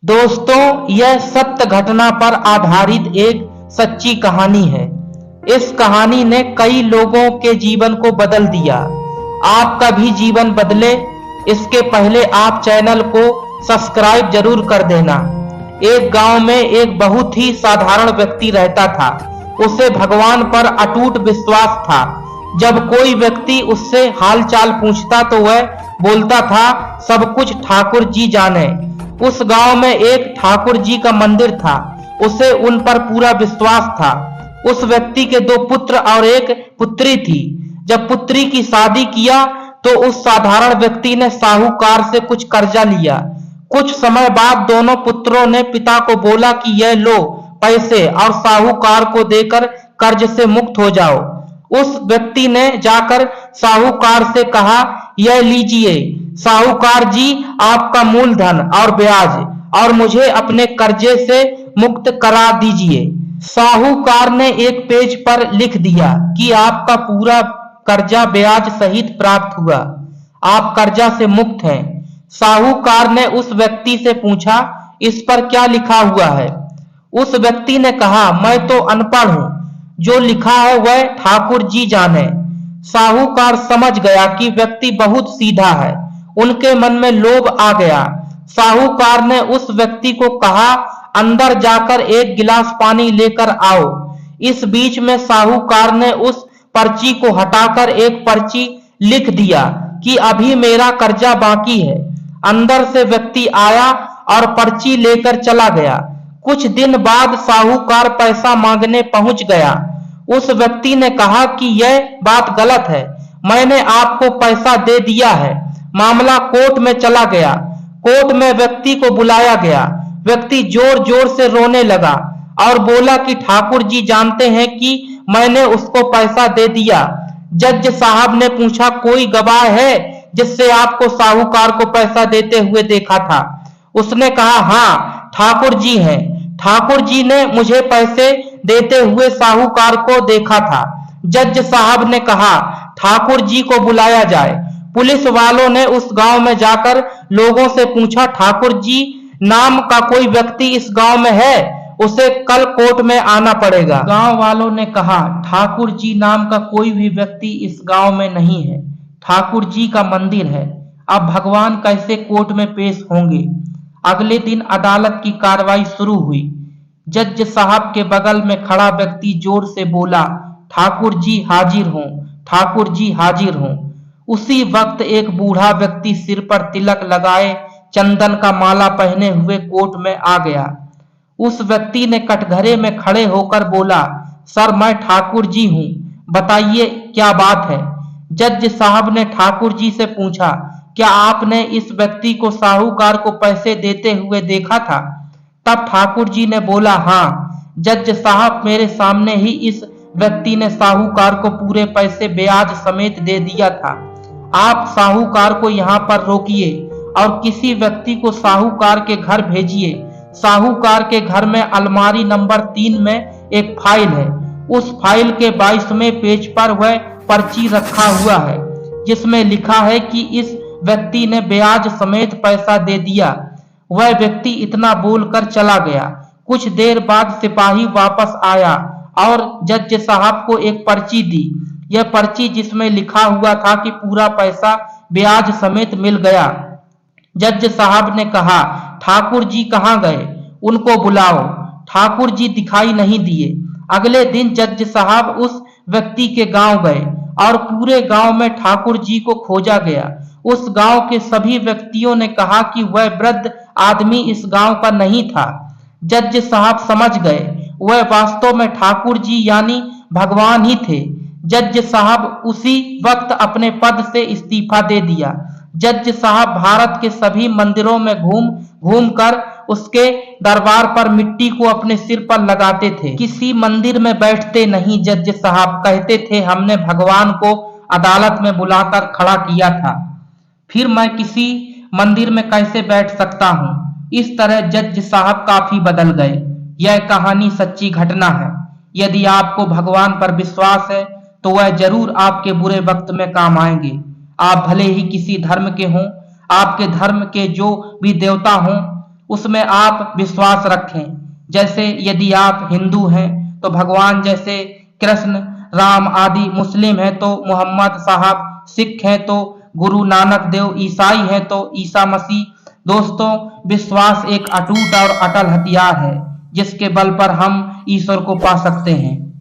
दोस्तों, यह सत्य घटना पर आधारित एक सच्ची कहानी है। इस कहानी ने कई लोगों के जीवन को बदल दिया। आपका भी जीवन बदले, इसके पहले आप चैनल को सब्सक्राइब जरूर कर देना। एक गांव में एक बहुत ही साधारण व्यक्ति रहता था। उसे भगवान पर अटूट विश्वास था। जब कोई व्यक्ति उससे हालचाल पूछता तो वह बोलता था, सब कुछ ठाकुर जी जाने। उस गांव में एक ठाकुर जी का मंदिर था। उसे उन पर पूरा विश्वास था। उस व्यक्ति के 2 पुत्र और एक पुत्री थी। जब पुत्री की शादी किया तो उस साधारण व्यक्ति ने साहूकार से कुछ कर्जा लिया। कुछ समय बाद दोनों पुत्रों ने पिता को बोला कि यह लो पैसे और साहूकार को देकर कर्ज से मुक्त हो जाओ। उस व्यक्ति ने जाकर साहूकार से कहा, यह लीजिए साहूकार जी, आपका मूलधन और ब्याज, और मुझे अपने कर्जे से मुक्त करा दीजिए। साहूकार ने एक पेज पर लिख दिया कि आपका पूरा कर्जा ब्याज सहित प्राप्त हुआ, आप कर्जा से मुक्त हैं। साहूकार ने उस व्यक्ति से पूछा, इस पर क्या लिखा हुआ है? उस व्यक्ति ने कहा, मैं तो अनपढ़ हूं, जो लिखा है वह ठाकुर जी जाने। साहूकार समझ गया कि व्यक्ति बहुत सीधा है। उनके मन में लोभ आ गया। साहूकार ने उस व्यक्ति को कहा, अंदर जाकर एक गिलास पानी लेकर आओ। इस बीच में साहूकार ने उस पर्ची को हटाकर एक पर्ची लिख दिया कि अभी मेरा कर्जा बाकी है। अंदर से व्यक्ति आया और पर्ची लेकर चला गया। कुछ दिन बाद साहूकार पैसा मांगने पहुंच गया। उस व्यक्ति ने कहा कि यह बात गलत है, मैंने आपको पैसा दे दिया है। मामला कोर्ट में चला गया। कोर्ट में व्यक्ति को बुलाया गया। व्यक्ति जोर जोर से रोने लगा और बोला कि ठाकुर जी जानते हैं कि मैंने उसको पैसा दे दिया। जज साहब ने पूछा, कोई गवाह है जिससे आपको साहूकार को पैसा देते हुए देखा था? उसने कहा, हाँ, ठाकुर जी हैं। ठाकुर जी ने मुझे पैसे देते हुए साहूकार को देखा था। जज साहब ने कहा, ठाकुर जी को बुलाया जाए। पुलिस वालों ने उस गांव में जाकर लोगों से पूछा, ठाकुर जी नाम का कोई व्यक्ति इस गांव में है? उसे कल कोर्ट में आना पड़ेगा। गांव वालों ने कहा, ठाकुर जी नाम का कोई भी व्यक्ति इस गांव में नहीं है। ठाकुर जी का मंदिर है। अब भगवान कैसे कोर्ट में पेश होंगे? अगले दिन अदालत की कार्रवाई शुरू हुई। जज साहब के बगल में खड़ा व्यक्ति जोर से बोला, ठाकुर जी हाजिर हों, ठाकुर जी हाजिर हों। उसी वक्त एक बूढ़ा व्यक्ति सिर पर तिलक लगाए, चंदन का माला पहने हुए कोर्ट में आ गया। उस व्यक्ति ने कटघरे में खड़े होकर बोला, सर मैं ठाकुर जी हूं, बताइए क्या बात है? जज साहब ने ठाकुर जी से पूछा, क्या आपने इस व्यक्ति को साहूकार को पैसे देते हुए देखा था? तब ठाकुर जी ने बोला, हाँ जज साहब, मेरे सामने ही इस व्यक्ति ने साहूकार को पूरे पैसे ब्याज समेत दे दिया था। आप साहूकार को यहाँ पर रोकिए और किसी व्यक्ति को साहूकार के घर भेजिए। साहूकार के घर में अलमारी नंबर 3 में एक फाइल है। उस फाइल के 22वें पेज पर वह पर्ची रखा हुआ है जिसमें लिखा है कि इस व्यक्ति ने ब्याज समेत पैसा दे दिया। वह व्यक्ति इतना बोलकर चला गया। कुछ देर बाद सिपाही वापस आया और जज साहब को एक पर्ची दी। यह पर्ची जिसमें लिखा हुआ था कि पूरा पैसा ब्याज समेत मिल गया। जज साहब ने कहा, ठाकुर जी कहाँ गए? उनको बुलाओ। ठाकुर जी दिखाई नहीं दिए। अगले दिन जज साहब उस व्यक्ति के गांव गए और पूरे गांव में ठाकुर जी को खोजा गया। उस गांव के सभी व्यक्तियों ने कहा कि वह वृद्ध आदमी इस गांव का नहीं था। जज साहब समझ गए वह वास्तव में ठाकुर जी यानी भगवान ही थे। जज साहब उसी वक्त अपने पद से इस्तीफा दे दिया। जज साहब भारत के सभी मंदिरों में घूम घूम कर उसके दरबार पर मिट्टी को अपने सिर पर लगाते थे। किसी मंदिर में बैठते नहीं। जज साहब कहते थे, हमने भगवान को अदालत में बुलाकर खड़ा किया था, फिर मैं किसी मंदिर में कैसे बैठ सकता हूँ? इस तरह जज साहब काफी बदल गए। यह कहानी सच्ची घटना है। यदि आपको भगवान पर विश्वास है तो वह जरूर आपके बुरे वक्त में काम आएंगे। आप भले ही किसी धर्म के हों, आपके धर्म के जो भी देवता हों, उसमें आप विश्वास रखें। जैसे यदि आप हिंदू हैं तो भगवान जैसे कृष्ण, राम आदि, मुस्लिम हैं तो मोहम्मद साहब, सिख हैं तो गुरु नानक देव, ईसाई हैं तो ईसा मसीह। दोस्तों, विश्वास एक अटूट और अटल हथियार है जिसके बल पर हम ईश्वर को पा सकते हैं।